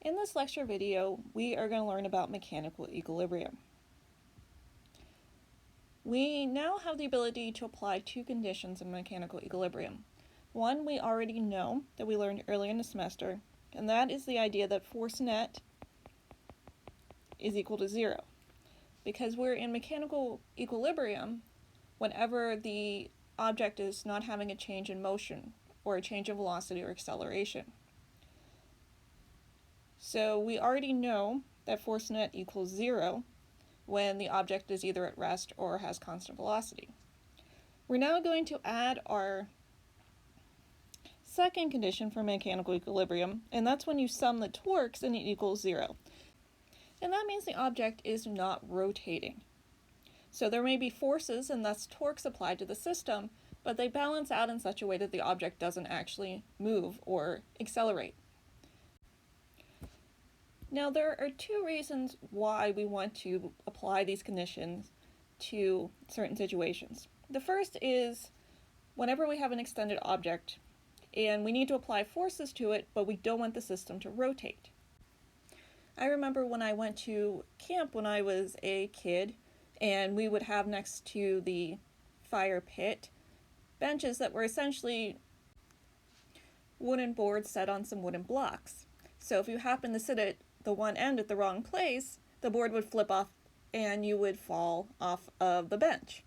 In this lecture video, we are going to learn about mechanical equilibrium. We now have the ability to apply two conditions in mechanical equilibrium. One we already know that we learned earlier in the semester, and that is the idea that force net is equal to zero. Because we're in mechanical equilibrium, whenever the object is not having a change in motion or a change in velocity or acceleration. So we already know that force net equals zero when the object is either at rest or has constant velocity. We're now going to add our second condition for mechanical equilibrium, and that's when you sum the torques and it equals zero. And that means the object is not rotating. So there may be forces and thus torques applied to the system, but they balance out in such a way that the object doesn't actually move or accelerate. Now, there are two reasons why we want to apply these conditions to certain situations. The first is whenever we have an extended object and we need to apply forces to it, but we don't want the system to rotate. I remember when I went to camp when I was a kid, and we would have next to the fire pit benches that were essentially wooden boards set on some wooden blocks. So if you happen to sit at the one end at the wrong place, the board would flip off and you would fall off of the bench.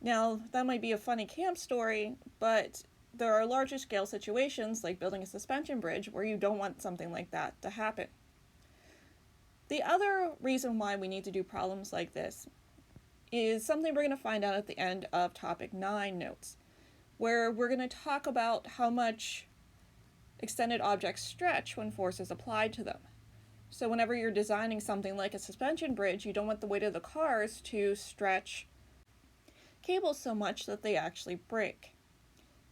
Now, that might be a funny camp story, but there are larger scale situations like building a suspension bridge where you don't want something like that to happen. The other reason why we need to do problems like this is something we're going to find out at the end of topic 9 notes, where we're going to talk about how much extended objects stretch when force is applied to them. So whenever you're designing something like a suspension bridge, you don't want the weight of the cars to stretch cables so much that they actually break.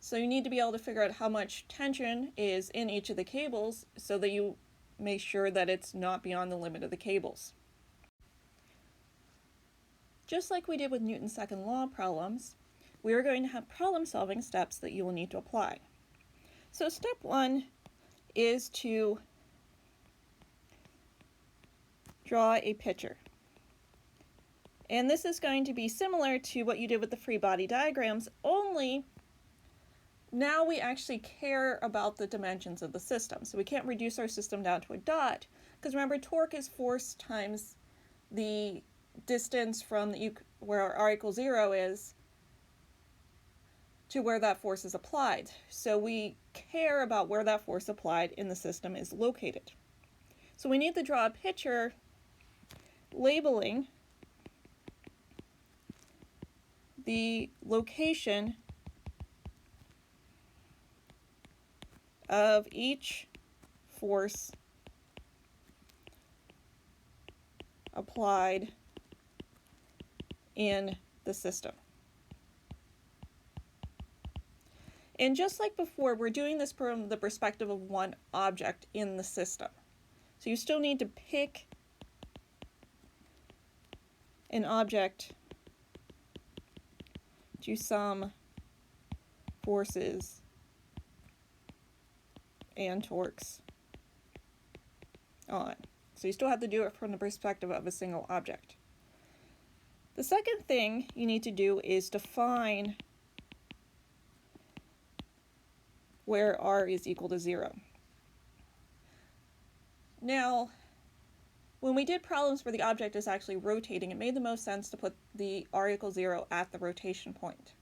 So you need to be able to figure out how much tension is in each of the cables so that you make sure that it's not beyond the limit of the cables. Just like we did with Newton's second law problems, we are going to have problem-solving steps that you will need to apply. So step 1 is to draw a picture. And this is going to be similar to what you did with the free body diagrams, only now we actually care about the dimensions of the system. So we can't reduce our system down to a dot, because remember, torque is force times the distance from where R equals 0 is to where that force is applied. So we care about where that force applied in the system is located. So we need to draw a picture labeling the location of each force applied in the system. And just like before, we're doing this from the perspective of one object in the system. So you still need to pick an object to sum forces and torques on. So you still have to do it from the perspective of a single object. The second thing you need to do is define where R is equal to 0. Now, when we did problems where the object is actually rotating, it made the most sense to put the R equals 0 at the rotation point.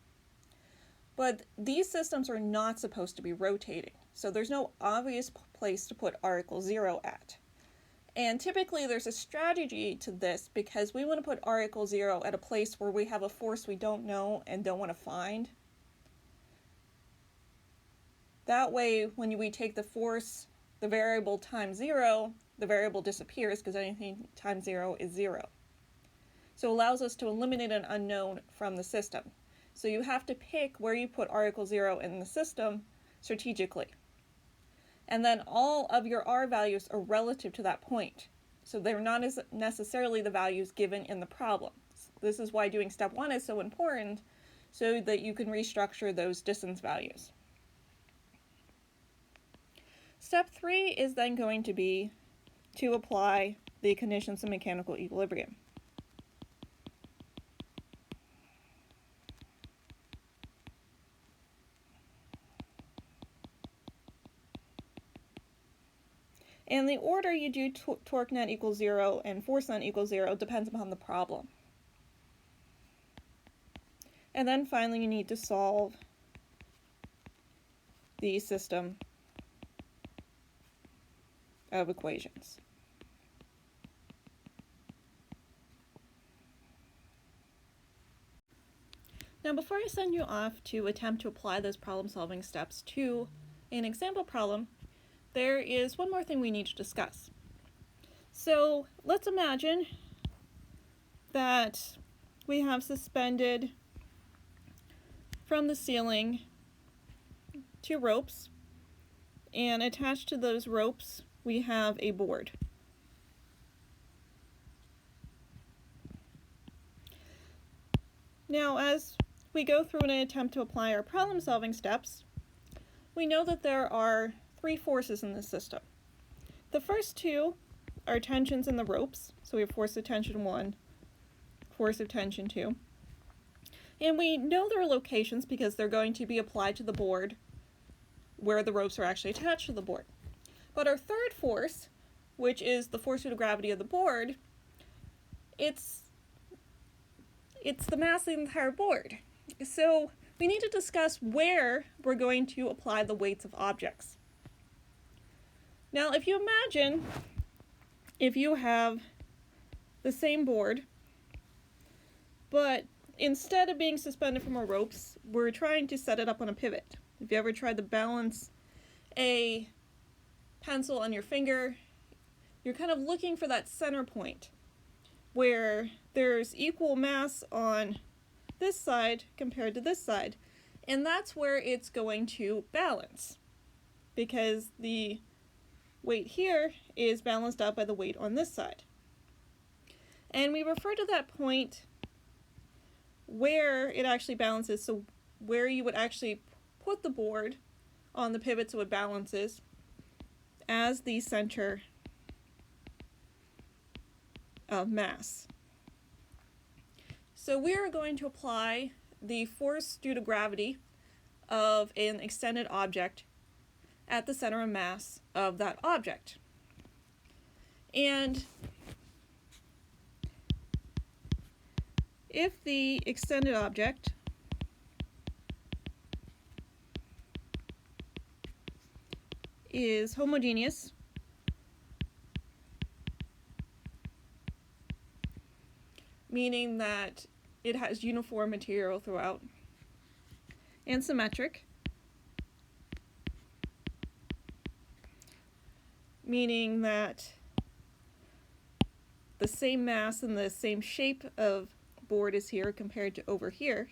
But these systems are not supposed to be rotating, so there's no obvious place to put R equals 0 at. And typically there's a strategy to this because we want to put R equals 0 at a place where we have a force we don't know and don't want to find. That way, when we take the force, the variable times 0, the variable disappears because anything times 0 is 0. So it allows us to eliminate an unknown from the system. So you have to pick where you put R equals 0 in the system strategically. And then all of your R values are relative to that point. So they're not necessarily the values given in the problem. This is why doing step 1 is so important, so that you can restructure those distance values. Step 3 is then going to be to apply the conditions of mechanical equilibrium. And the order you do torque net equals 0 and force net equals 0 depends upon the problem. And then finally you need to solve the system of equations. Now before I send you off to attempt to apply those problem-solving steps to an example problem, there is one more thing we need to discuss. So let's imagine that we have suspended from the ceiling 2 ropes, and attached to those ropes we have a board. Now as we go through and attempt to apply our problem-solving steps, we know that there are 3 forces in this system. The first 2 are tensions in the ropes, so we have force of tension 1, force of tension 2. And we know their locations because they're going to be applied to the board where the ropes are actually attached to the board. But our third force, which is the force due to gravity of the board, it's the mass of the entire board. So we need to discuss where we're going to apply the weights of objects. Now, if you imagine if you have the same board, but instead of being suspended from our ropes, we're trying to set it up on a pivot. If you ever tried to balance a pencil on your finger, you're kind of looking for that center point where there's equal mass on this side compared to this side. And that's where it's going to balance, because the weight here is balanced out by the weight on this side. And we refer to that point where it actually balances, so where you would actually put the board on the pivot so it balances, as the center of mass. So we are going to apply the force due to gravity of an extended object at the center of mass of that object. And if the extended object is homogeneous, meaning that it has uniform material throughout, and symmetric, meaning that the same mass and the same shape of board is here compared to over here,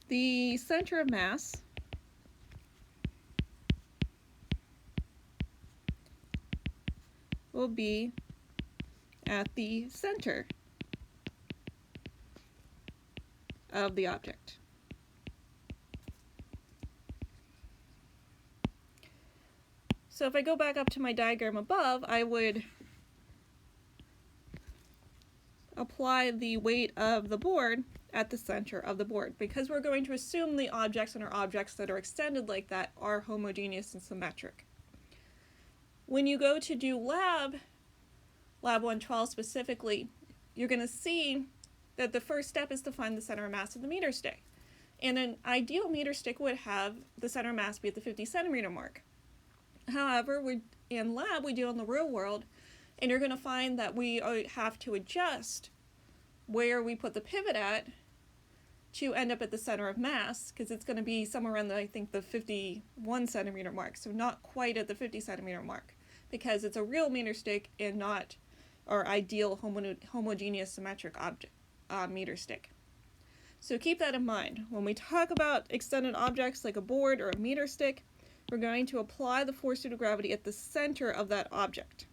the center of mass will be at the center of the object. So if I go back up to my diagram above, I would apply the weight of the board at the center of the board, because we're going to assume the objects and our objects that are extended like that are homogeneous and symmetric. When you go to do Lab 112 specifically, you're going to see that the first step is to find the center of mass of the meter stick. And an ideal meter stick would have the center of mass be at the 50 centimeter mark. However, in Lab, we deal in the real world, and you're going to find that we have to adjust where we put the pivot at to end up at the center of mass, because it's going to be somewhere around I think the 51 centimeter mark, so not quite at the 50 centimeter mark, because it's a real meter stick and not our ideal homogeneous symmetric object meter stick. So keep that in mind. When we talk about extended objects like a board or a meter stick, we're going to apply the force due to gravity at the center of that object.